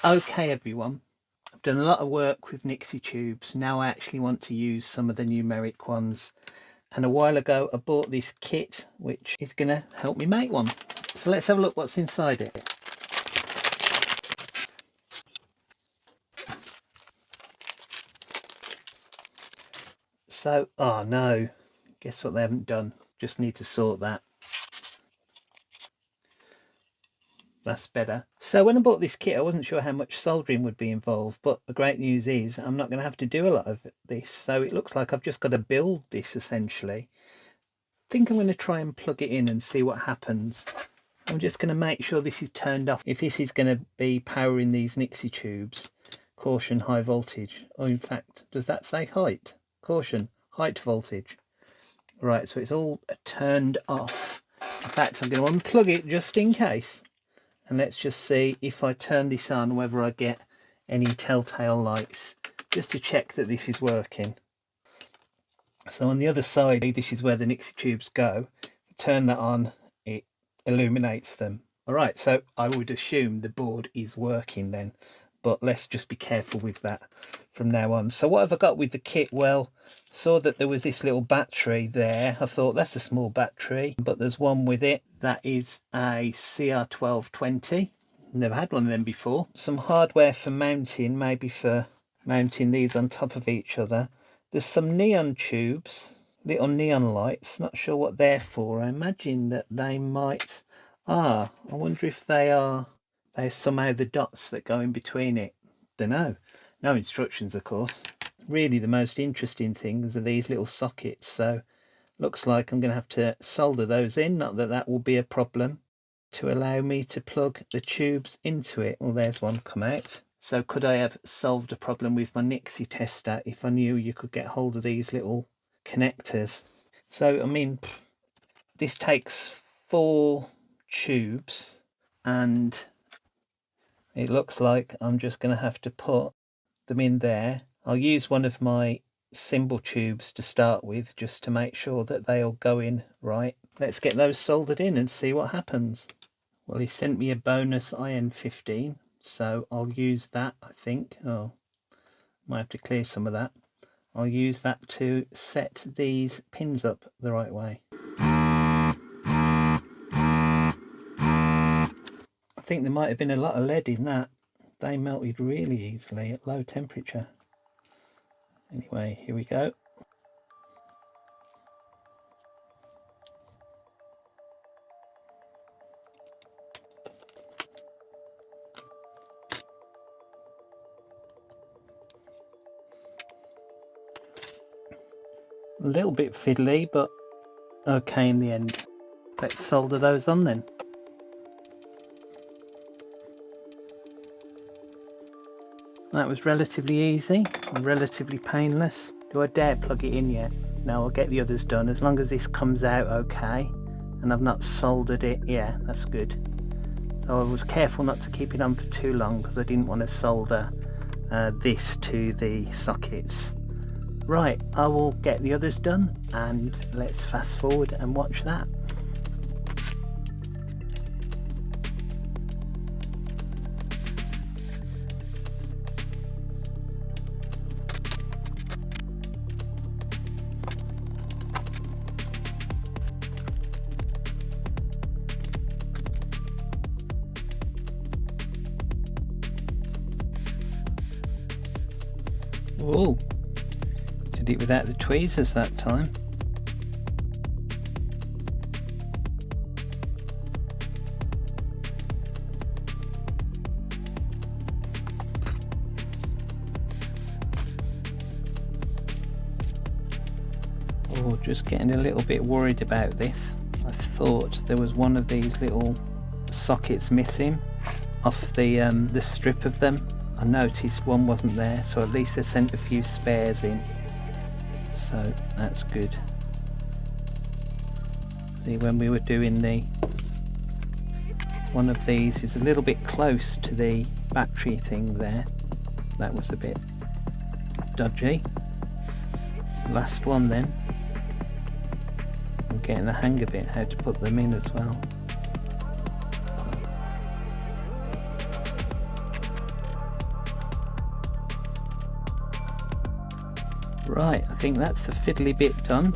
Okay everyone, I've done a lot of work with Nixie tubes. Now I actually want to use some of the numeric ones, and a while ago I bought this kit which is going to help me make one. So let's have a look what's inside it. So, oh no, guess what they haven't done? Just need to sort that. That's better. So when I bought this kit I wasn't sure how much soldering would be involved, but the great news is I'm not going to have to do a lot of this. So it looks like I've just got to build this essentially. I think I'm going to try and plug it in and see what happens. I'm just going to make sure this is turned off. If this is going to be powering these Nixie tubes, caution, high voltage. Oh, in fact, does that say height? Caution, height voltage. Right, so it's all turned off. In fact, I'm going to unplug it just in case. And let's just see if I turn this on, whether I get any telltale lights, just to check that this is working. So on the other side, this is where the Nixie tubes go. Turn that on, it illuminates them. All right, so I would assume the board is working then, but let's just be careful with that from now on. So what have I got with the kit? Well, saw that there was this little battery there. I thought that's a small battery, but there's one with it. That is a CR1220. Never had one of them before. Some hardware for mounting, maybe for mounting these on top of each other. There's some neon tubes, little neon lights. Not sure what they're for. I imagine that they might... I wonder if they're somehow the dots that go in between it. Don't know. No instructions, of course. Really the most interesting things are these little sockets, so looks like I'm going to have to solder those in, not that that will be a problem, to allow me to plug the tubes into it. Well, there's one come out. So could I have solved a problem with my Nixie tester if I knew you could get hold of these little connectors? So I mean, this takes 4 tubes, and it looks like I'm just going to have to put them in there. I'll use one of my symbol tubes to start with, just to make sure that they all go in right. Let's get those soldered in and see what happens. Well, he sent me a bonus IN15, so I'll use that, I think. Oh, might have to clear some of that. I'll use that to set these pins up the right way. I think there might have been a lot of lead in that. They melted really easily at low temperature. Anyway, here we go. A little bit fiddly, but okay in the end. Let's solder those on then. That was relatively easy and relatively painless. Do I dare plug it in yet? No, I'll get the others done. As long as this comes out okay and I've not soldered it, yeah, that's good. So I was careful not to keep it on for too long because I didn't want to solder this to the sockets. Right, I will get the others done and let's fast forward and watch that. Oh, did it without the tweezers that time. Oh, just getting a little bit worried about this. I thought there was one of these little sockets missing off the strip of them. I noticed one wasn't there, so at least they sent a few spares in, so that's good. See, when we were doing one of these is a little bit close to the battery thing there. That was a bit dodgy. Last one then. I'm getting the hang of it, how to put them in as well. Right, I think that's the fiddly bit done.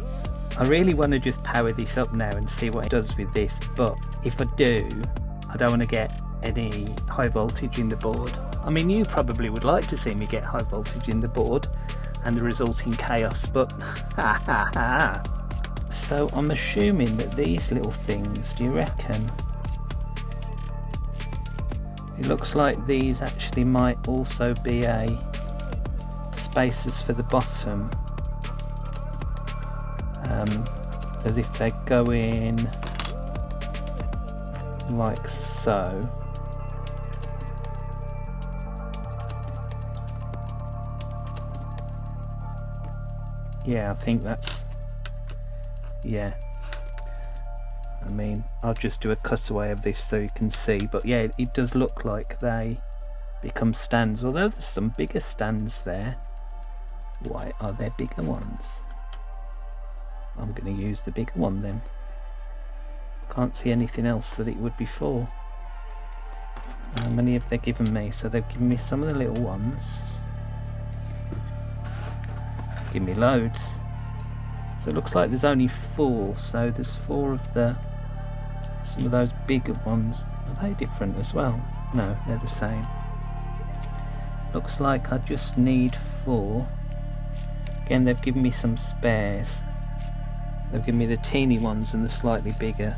I really want to just power this up now and see what it does with this, but if I do, I don't want to get any high voltage in the board. I mean, you probably would like to see me get high voltage in the board and the resulting chaos, but ha ha ha. So I'm assuming that these little things, do you reckon? It looks like these actually might also be spacers for the bottom. As if they go in like so. Yeah, I think that's, yeah. I mean, I'll just do a cutaway of this so you can see, but yeah, it does look like they become stands, although there's some bigger stands there. Why are there bigger ones? I'm going to use the bigger one then. Can't see anything else that it would be for. How many have they given me? So they've given me some of the little ones. Give me loads. So it looks like there's only 4, so there's 4 of some of those bigger ones. Are they different as well? No, they're the same. Looks like I just need 4. Again, they've given me some spares. They've given me the teeny ones and the slightly bigger.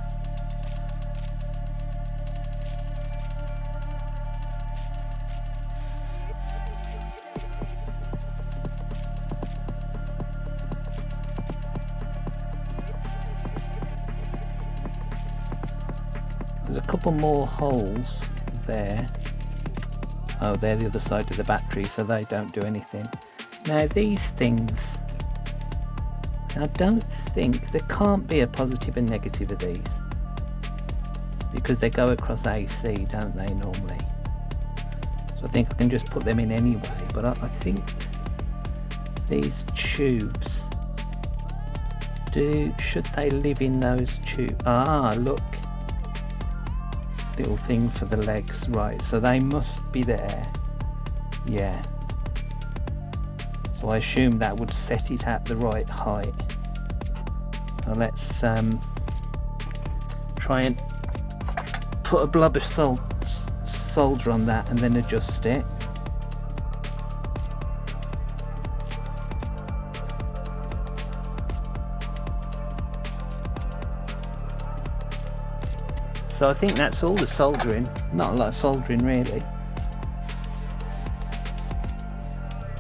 There's a couple more holes there. Oh, they're the other side of the battery, so they don't do anything. Now these things, I don't think, there can't be a positive and negative of these, because they go across AC, don't they, normally? So I think I can just put them in anyway, but I think these tubes, should they live in those tubes? Ah, look. Little thing for the legs, right, so they must be there. Yeah, so I assume that would set it at the right height. Now let's try and put a blob of solder on that and then adjust it. So I think that's all the soldering, not a lot of soldering really.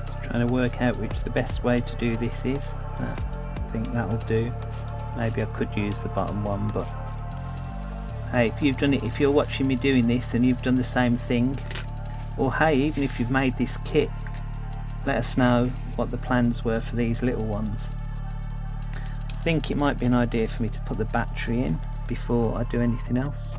Just trying to work out which the best way to do this is. I think that'll do. Maybe I could use the bottom one, but hey, if you've done it, if you're watching me doing this and you've done the same thing, or hey, even if you've made this kit, let us know what the plans were for these little ones. I think it might be an idea for me to put the battery in before I do anything else.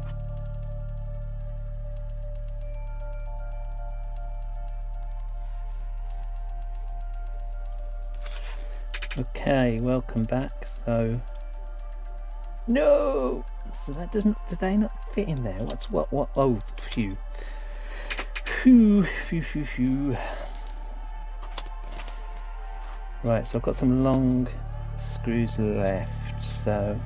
Okay, welcome back. So no, so that do they not fit in there? What oh, phew. Right, so I've got some long screws left, so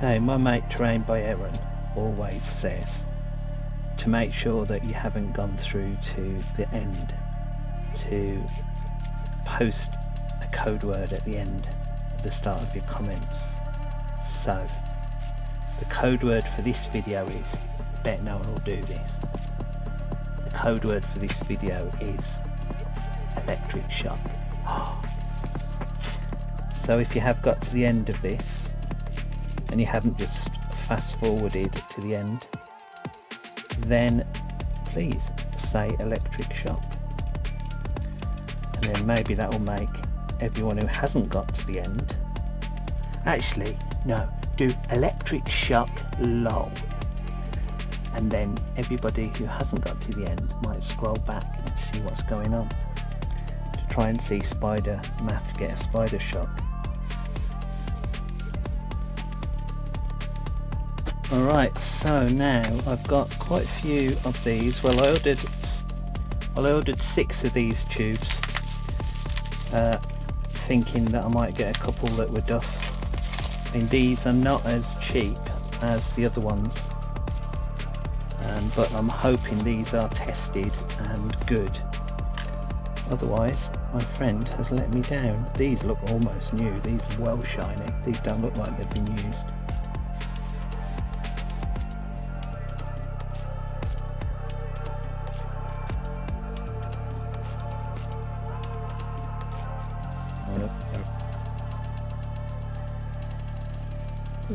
now, my mate Trained by Aaron always says to make sure that you haven't gone through to the end to post a code word at the end at the start of your comments. So the code word for this video is, bet no one will do this, the code word for this video is electric shock. So if you have got to the end of this and you haven't just fast forwarded to the end, then please say electric shock, and then maybe that will make everyone who hasn't got to the end, actually no, do electric shock lol, and then everybody who hasn't got to the end might scroll back and see what's going on to try and see Spidermaf get a spider shock. Alright, so now I've got quite a few of these. Well, I ordered 6 of these tubes, thinking that I might get a couple that were duff. I mean, these are not as cheap as the other ones, but I'm hoping these are tested and good. Otherwise, my friend has let me down. These look almost new. These are well shiny. These don't look like they've been used.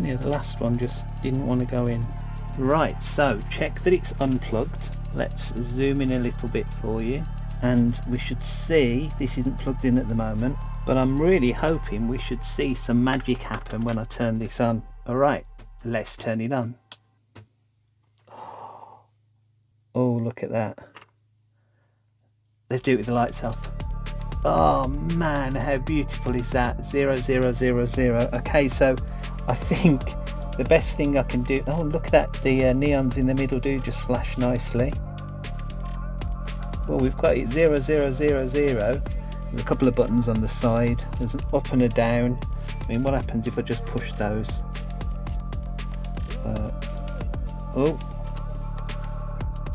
Yeah, the last one just didn't want to go in. Right, so check that it's unplugged. Let's zoom in a little bit for you, and we should see, this isn't plugged in at the moment, but I'm really hoping we should see some magic happen when I turn this on. Alright, let's turn it on. Oh, look at that. Let's do it with the lights off. Oh man, how beautiful is that? 0, 0, 0, 0. Okay, so I think the best thing I can do... Oh, look at that. The neons in the middle do just flash nicely. Well, we've got it 0, 0, 0, 0. There's a couple of buttons on the side. There's an up and a down. I mean, what happens if I just push those? Oh.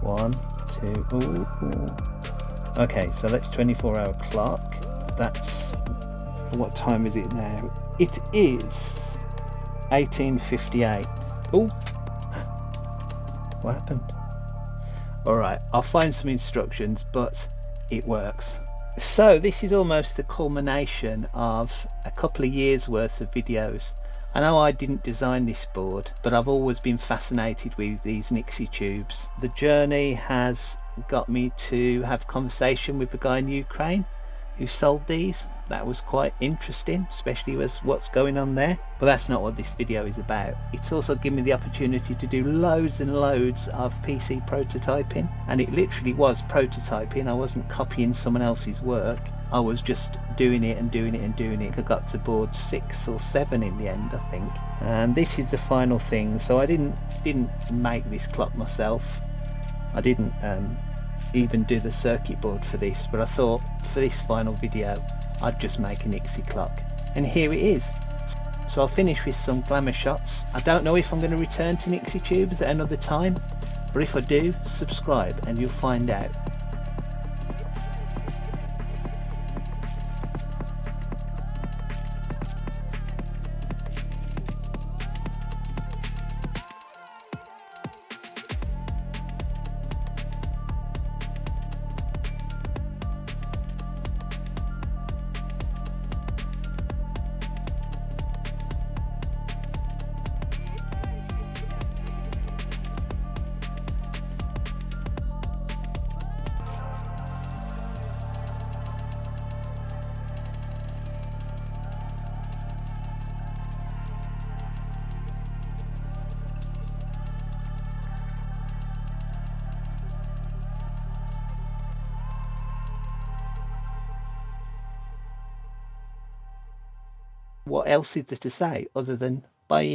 1, 2. Oh. Okay, so that's 24-hour clock. That's... What time is it now? It is 18:58. Oh, what happened? Alright, I'll find some instructions, but it works. So this is almost the culmination of a couple of years worth of videos. I know I didn't design this board, but I've always been fascinated with these Nixie tubes. The journey has got me to have conversation with the guy in Ukraine who sold these. That was quite interesting, especially with what's going on there. But that's not what this video is about. It's also given me the opportunity to do loads and loads of PC prototyping, and it literally was prototyping. I wasn't copying someone else's work. I was just doing it and doing it and doing it. I got to board 6 or 7 in the end, I think. And this is the final thing. So I didn't make this clock myself. I didn't even do the circuit board for this, but I thought for this final video I'd just make a Nixie clock, and here it is. So I'll finish with some glamour shots. I don't know if I'm going to return to Nixie tubes at another time, but if I do, subscribe and you'll find out. What else is there to say other than bye?